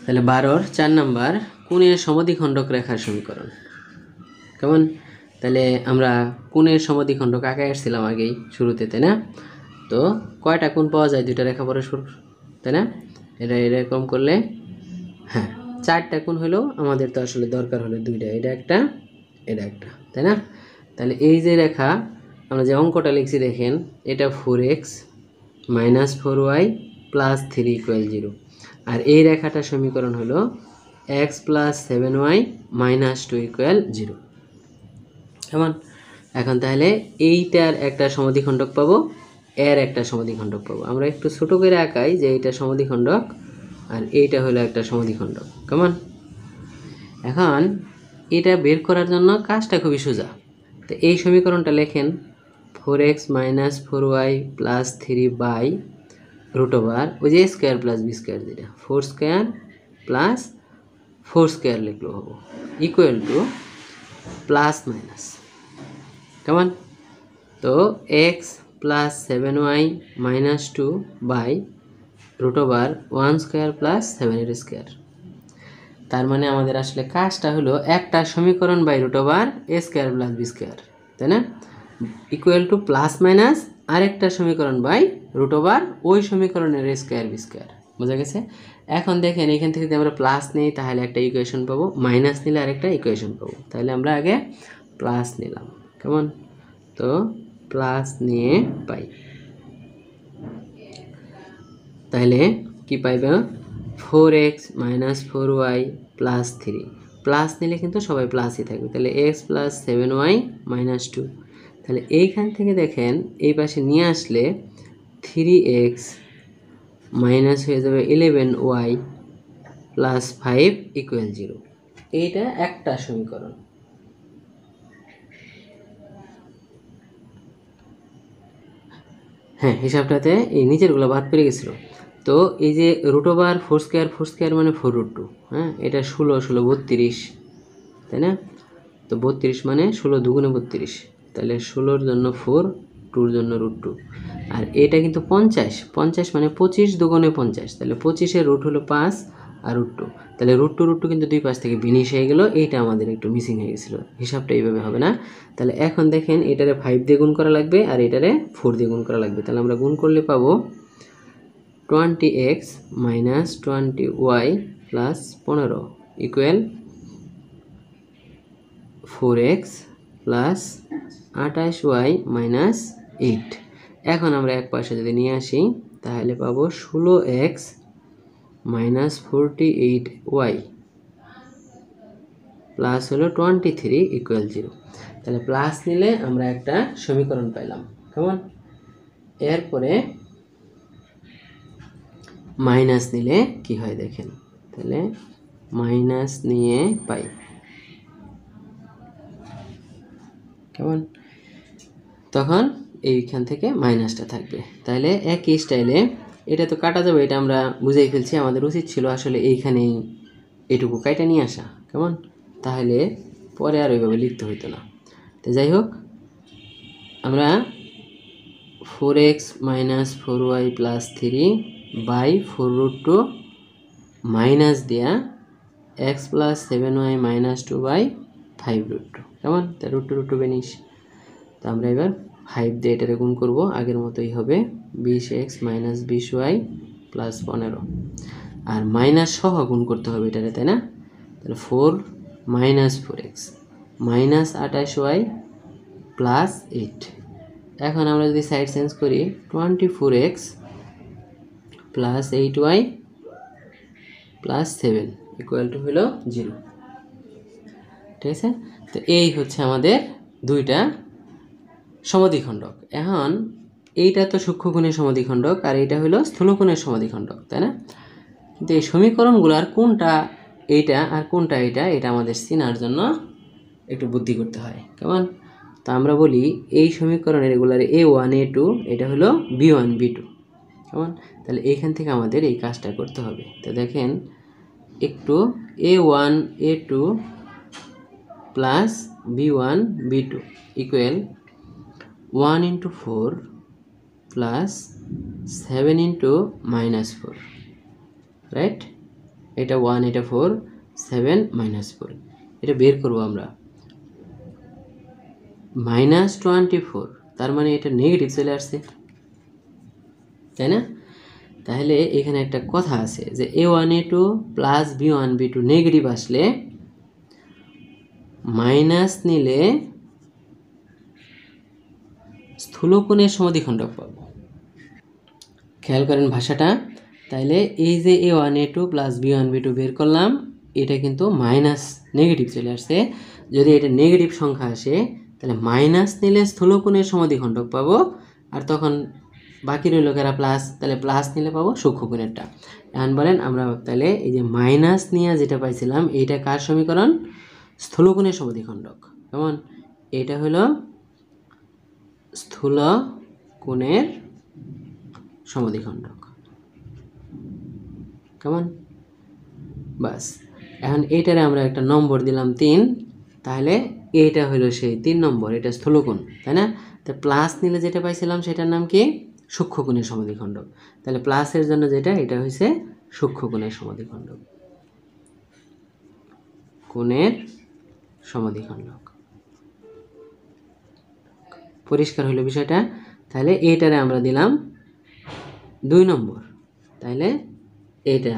তাহলে 12 4 নাম্বার কোণের সমদ্বিখণ্ডক রেখার সমীকরণ। কেমন? তাহলে আমরা কোণের সমদ্বিখণ্ডক আঁকায় আসছিলাম আগেই শুরুতে, তাই না? তো কয়টা কোণ পাওয়া যায় দুইটা রেখা পরস্পর, তাই না? এটা এরকম করলে হ্যাঁ 4টা কোণ হলো, আমাদের তো আসলে দরকার হলো দুইটা, এটা একটা এটা একটা, তাই না? তাহলে এই যে রেখা আমরা যে অঙ্কটা লিখছি দেখেন, এটা 4x - 4y + 3 = 0, আর এই রেখাটার সমীকরণ হলো x + 7y - 2 = 0। কেমন? এখন তাহলে এইটার একটা সমদ্বিখণ্ডক পাবো, এর একটা সমদ্বিখণ্ডক পাবো। আমরা একটু ছোট করে আঁকাই যে এইটা সমদ্বিখণ্ডক আর এইটা হলো একটা সমদ্বিখণ্ডক। কেমন? এখন এটা বের করার জন্য কাজটা খুবই সোজা। তো এই সমীকরণটা লেখেন 4x - 4y + 3 √, ওই যে স্কোয়ার প্লাস বি স্কোয়ার, যেটা 4 স্কোয়ার প্লাস 4 স্কোয়ার লিখলেও হবো, ইকুয়াল টু প্লাস মাইনাস। কেমন? তো x + 7y - 2 √1 square plus 7 square. তার মানে আমাদের আসলে কাজটা হলো একটা সমীকরণ by √a square plus B square, তাই না? ইকুয়াল টু প্লাস মাইনাস আরেকটা সমীকরণ বাই √, ওই সমীকরণের স্কোয়ার বি স্কোয়ার। বোঝা গেছে? এখন দেখেন এখান থেকে যদি আমরা প্লাস নিই তাহলে একটা ইকুয়েশন পাবো, মাইনাস নিলে আরেকটা ইকুয়েশন পাবো। তাহলে আমরা আগে প্লাস নিলাম। কেমন? তো প্লাস নিয়ে পাই, তাহলে কি পাইবে? 4x - 4y + 3, প্লাস নিলে কিন্তু সবাই প্লাসই থাকবে। তাহলে x + 7y - 2, তাহলে এইখান থেকে দেখেন এই পাশে নিয়ে আসলে 3x মাইনাস হয়ে যাবে 11y + 5 = 0। এইটা একটা সমীকরণ। হ্যাঁ, হিসাবটাতে এই নিচেরগুলো বাদ পড়ে গেছিলো। তো এই যে √, 4 স্কোয়ার মানে 4√2, হ্যাঁ, এটা 16 16 32, তাই না? তো 32 মানে 16 2 × 32, তাহলে 16-র জন্য 4, 2-র জন্য √2, আর এটা কিন্তু 50 50 মানে 25 2 × 50, তাহলে 25-এর রুট হলো 5 আর √2, তাহলে √2 কিন্তু দুই পাশ থেকে বিনিশ হয়ে গেল। এইটা আমাদের একটু মিসিং হয়ে গেছিলো, হিসাবটা এইভাবে হবে না। তাহলে এখন দেখেন এটারে 5 দিয়ে গুণ করা লাগবে আর এটারে 4 দিয়ে গুণ করা লাগবে। তাহলে আমরা গুণ করলে পাবো 20x - 20y + 15 = 4x + 28y - 8। এখন আমরা এক পাশে যদি নিয়ে আসি তাহলে পাবো 16x - 48y প্লাস হলো 23 = 0। তাহলে প্লাস নিলে আমরা একটা সমীকরণ পাইলাম। কেমন? এরপরে মাইনাস নিলে কি হয় দেখেন, তাহলে মাইনাস নিয়ে পাই। কেমন? তখন এইখান থেকে মাইনাসটা থাকবে। তাহলে একই স্টাইলে এটা তো কাটা যাবে, এটা আমরা বুঝেই ফেলছি। আমাদের উচিত ছিল আসলে এইখানেই এটুকু কাইটা নিয়ে আসা। কেমন? তাহলে পরে আর ওইভাবে লিখতে হইতো না। তো যাই হোক, আমরা 4x - 4y + 3 / 4√2 মাইনাস দিয়া x + 7y - 2 / 5√2। কেমন? তা √2 বেনিস। তো আমরা এবার 5 দিয়ে এটারে গুণ করবো, আগের মতোই হবে 20x - 20y + 15, আর মাইনাস সহ গুণ করতে হবে এটারে, তাই না? তাহলে 4 - 4x - 28y + 8। এখন আমরা যদি সাইড চেঞ্জ করি 24x + 8y + 7 = হলো 0। ঠিক আছে? তো এই হচ্ছে আমাদের দুইটা সমদ্বিখণ্ডক। এখন এইটা তো সূক্ষ্মকোণের সমদ্বিখণ্ডক আর এইটা হলো স্থূলকোণের সমদ্বিখণ্ডক, তাই না? কিন্তু এই সমীকরণগুলোর কোনটা এইটা আর কোনটা এইটা, এটা আমাদের চেনার জন্য একটু বুদ্ধি করতে হয়। কেমন? তা আমরা বলি এই সমীকরণের এগুলার A1 A2, এটা হলো B1 B2। কেমন? তাহলে এইখান থেকে আমাদের এই কাজটা করতে হবে। তো দেখেন একটু A1 A2 + B1 B2 = 1 × 4 + 7 × -4, right? এটা 1, এটা 4, 7 - 4, এটা বের করব আমরা। -24, তার মানে এটা নেগেটিভ চলে আসছে, তাই না? তাহলে এখানে একটা কথা আছে যে a1 a2 plus b1 b2 negative আসলে মাইনাস নিলে স্থূলকোণের সমদ্বিখণ্ডক পাবো। খেয়াল করেন ভাষাটা। তাইলে এই যে a1 a2 plus b1 b2 বের করলাম, এটা কিন্তু মাইনাস নেগেটিভ চলে আসছে। যদি এটা নেগেটিভ সংখ্যা আসে তাহলে মাইনাস নিলে স্থূলকোণের সমদ্বিখণ্ডক পাবো, আর তখন বাকি রইল কারা প্লাস, তাহলে প্লাস নিলে পাবো সূক্ষ্মকোণেরটা। এখন বলেন আমরা তাহলে এই যে মাইনাস নিয়ে যেটা পাইছিলাম এইটা কার সমীকরণ? স্থূলকোণের সমদ্বিখণ্ডক। কেমন? এটা হলো স্থূলকোণের সমদ্বিখণ্ডক। কেমন? বাস, এখন এইটারে আমরা একটা নম্বর দিলাম 3, তাহলে এইটা হলো সেই 3 নম্বর, এটা স্থূলকোণ, তাই না? তো প্লাস নিলে যেটা পাইছিলাম সেটার নাম কি? সূক্ষ্মকোণের সমদ্বিখণ্ডক। তাহলে প্লাসের জন্য যেটা, এটা হচ্ছে সূক্ষ্মকোণের সমদ্বিখণ্ডক, কোণের সমদ্বিখণ্ডক। পরিষ্কার হলো বিষয়টা? তাহলে এইটারে আমরা দিলাম 2 নম্বর, তাহলে এটা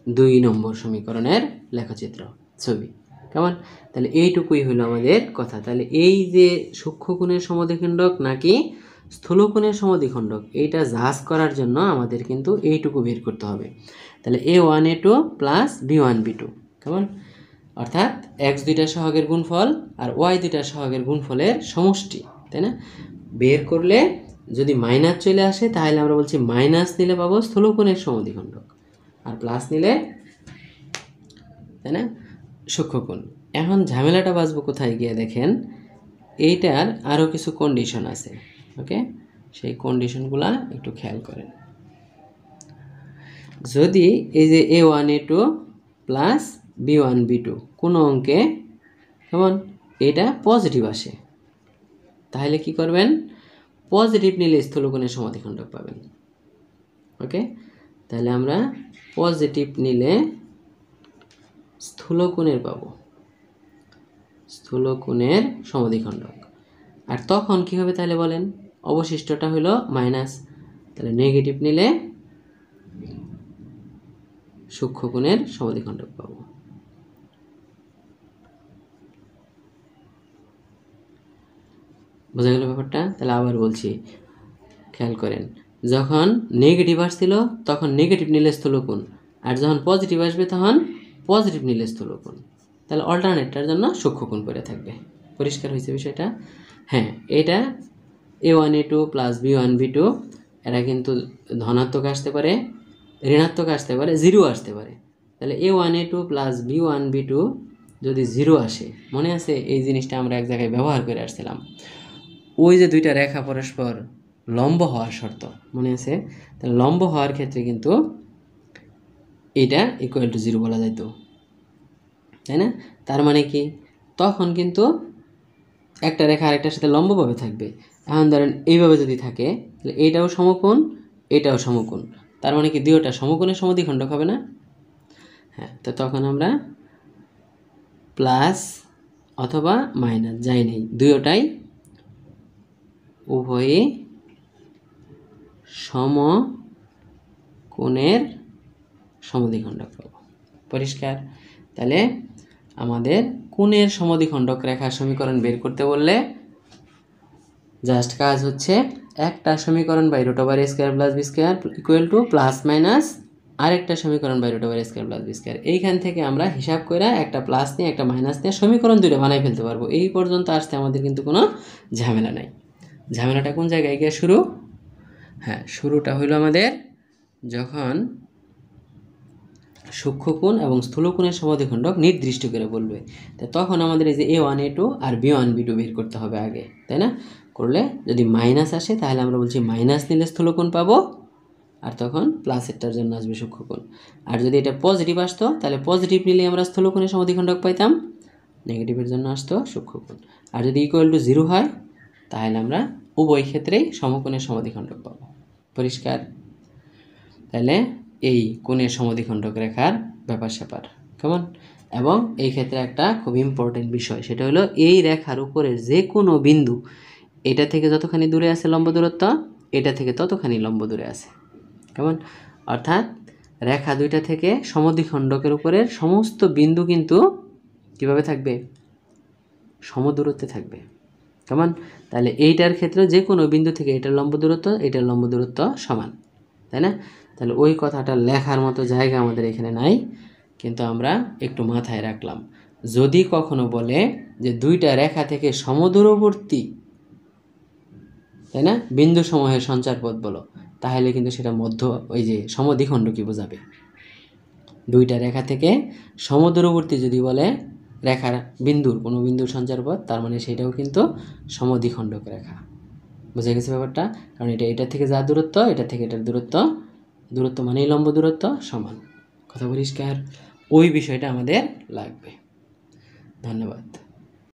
2 নম্বর সমীকরণের লেখচিত্র ছবি। কেমন? তাহলে এইটুকুই হলো আমাদের কথা। তাহলে এই যে সূক্ষ্মকোণের সমদ্বিখণ্ডক নাকি স্থূলকোণের সমদ্বিখণ্ডক, এইটা জাজ করার জন্য আমাদের কিন্তু এইটুকু বের করতে হবে। তাহলে a1 a2 plus b1 b2, কেমন? অর্থাৎ x দুইটা সহগের গুণফল আর y দুইটা সহগের গুণফলের সমষ্টি, তাই না? বের করলে যদি মাইনাস চলে আসে তাহলে আমরা বলছি মাইনাস নিলে পাবো স্থূলকোণের সমদ্বিখণ্ডক, আর প্লাস নিলে, তাই না, সূক্ষ্মকোণ। এখন ঝামেলাটা বাঁচবো কোথায় গিয়ে দেখেন, এইটার আরও কিছু কন্ডিশন আছে। ওকে, সেই কন্ডিশনগুলা একটু খেয়াল করেন। যদি এই যে a1 a2 plus b1 b2 কোনো অঙ্কে কেমন এটা পজিটিভ আসে, তাহলে কি করবেন? পজিটিভ নিলে স্থূলকোণের সমদ্বিখণ্ডক পাবেন। ওকে, তাহলে আমরা পজিটিভ নিলে স্থূলকোণের পাবো, স্থূলকোণের সমদ্বিখণ্ডক। আর তখন কি হবে তাহলে বলেন? অবশিষ্টটা হলো মাইনাস, তাহলে নেগেটিভ নিলে সূক্ষ্মকোণের সমদ্বিখণ্ডক পাবো। বোঝা গেল ব্যাপারটা? তাহলে আবার বলছি, খেয়াল করেন, যখন নেগেটিভ আসছিল তখন নেগেটিভ নিলে স্থূলকোণ, আর যখন পজিটিভ আসবে তখন পজিটিভ নিলে স্থূলকোণ। তাহলে অল্টারনেটটার জন্য সূক্ষ্মকোণ পড়ে থাকবে। পরিষ্কার হয়েছে বিষয়টা? হ্যাঁ, এটা a1 a2 plus b1 b2 এরা কিন্তু ধনাত্মক আসতে পারে, ঋণাত্মক আসতে পারে, 0 আসতে পারে। তাহলে a1 a2 plus b1 b2 যদি 0 আসে, মনে আছে এই জিনিসটা আমরা এক জায়গায় ব্যবহার করে আসছিলাম, ওই যে দুইটা রেখা পরস্পর লম্ব হওয়ার শর্ত, মনে আছে? তাহলে লম্ব হওয়ার ক্ষেত্রে কিন্তু এটা ইকুয়াল টু 0 বলা যেত, তাই না? তার মানে কি, তখন কিন্তু একটা রেখা আরেকটার সাথে লম্বভাবে থাকবে। এখন ধরেন এইভাবে যদি থাকে তাহলে এইটাও সমকোণ, এটাও সমকোণ, তার মানে কি দুইটা সমকোণের সমদ্বিখণ্ডক হবে না? হ্যাঁ, তো তখন আমরা প্লাস অথবা মাইনাস যাই নেই, দুইটাই উভয়ই সমকোণের সমদ্বিখণ্ডক পাবো। পরিষ্কার? তাহলে আমাদের কোণের সমদ্বিখণ্ডক রেখার সমীকরণ বের করতে বললে জাস্ট কাজ হচ্ছে একটা সমীকরণ by root over a square plus b square equal to plus minus আরেকটা সমীকরণ by root over a square plus b square. এইখান থেকে আমরা হিসাব করে একটা প্লাস নিয়ে একটা মাইনাস নিয়ে সমীকরণ দুটো বানাই ফেলতে পারবো। এই পর্যন্ত আসতে আমাদের কিন্তু কোনো ঝামেলা নাই। ঝামেলাটা কোন জায়গায় গিয়ে শুরু? হ্যাঁ, শুরুটা হইলো আমাদের যখন সূক্ষ্মকোণ এবং স্থূলকোণের সমদ্বিখণ্ডক নির্দিষ্ট করে বলবে, তখন আমাদের এই যে a1 a2 আর b1 b2 বের করতে হবে আগে, তাই না? করলে যদি মাইনাস আসে তাহলে আমরা বলছি মাইনাস নিলে স্থূলকোণ পাবো, আর তখন প্লাসেরটার জন্য আসবে সূক্ষ্মকোণ। আর যদি এটা পজিটিভ আসতো তাহলে পজিটিভ নিলে আমরা স্থূলকোণের সমদ্বিখণ্ডক পাইতাম, নেগেটিভের জন্য আসতো সূক্ষ্মকোণ। আর যদি ইকুয়াল টু 0 হয় তাহলে আমরা উভয় ক্ষেত্রেই সমকোণের সমদ্বিখণ্ডক পাবো। পরিষ্কার? তাহলে এই কোণের সমদ্বিখণ্ডক রেখার ব্যাপার স্যাপার, কেমন? এবং এই ক্ষেত্রে একটা খুব ইম্পর্টেন্ট বিষয়, সেটা হলো এই রেখার উপরে যে কোনো বিন্দু এটা থেকে যতখানি দূরে আছে লম্ব দূরত্ব, এটা থেকে ততখানি লম্ব দূরে আছে, কেমন? অর্থাৎ রেখা দুইটা থেকে সমদ্বিখণ্ডকের উপরের সমস্ত বিন্দু কিন্তু কিভাবে থাকবে? সমদূরত্বে থাকবে, কেমন? তাহলে এইটার ক্ষেত্রে যে কোনো বিন্দু থেকে এটার লম্ব দূরত্ব সমান, তাই না? তাহলে ওই কথাটা লেখার মতো জায়গা আমাদের এখানে নাই, কিন্তু আমরা একটু মাথায় রাখলাম। যদি কখনো বলে যে দুইটা রেখা থেকে সমদূরবর্তী, তাই না, বিন্দু সমূহের সঞ্চারপথ বলো, তাহলে কিন্তু সেটা ওই যে সমদ্বিখণ্ডকই বোঝাবে। দুইটা রেখা থেকে সমদূরবর্তী যদি বলে রেখার কোনো বিন্দুর সঞ্চারপথ, তার মানে সেটাও কিন্তু সমদ্বিখণ্ডক রেখা। বুঝে গেছে ব্যাপারটা? কারণ এটা থেকে যা দূরত্ব, এটা থেকে এটার দূরত্ব মানেই লম্ব দূরত্ব সমান। কথা পরিষ্কার? ওই বিষয়টা আমাদের লাগবে। ধন্যবাদ।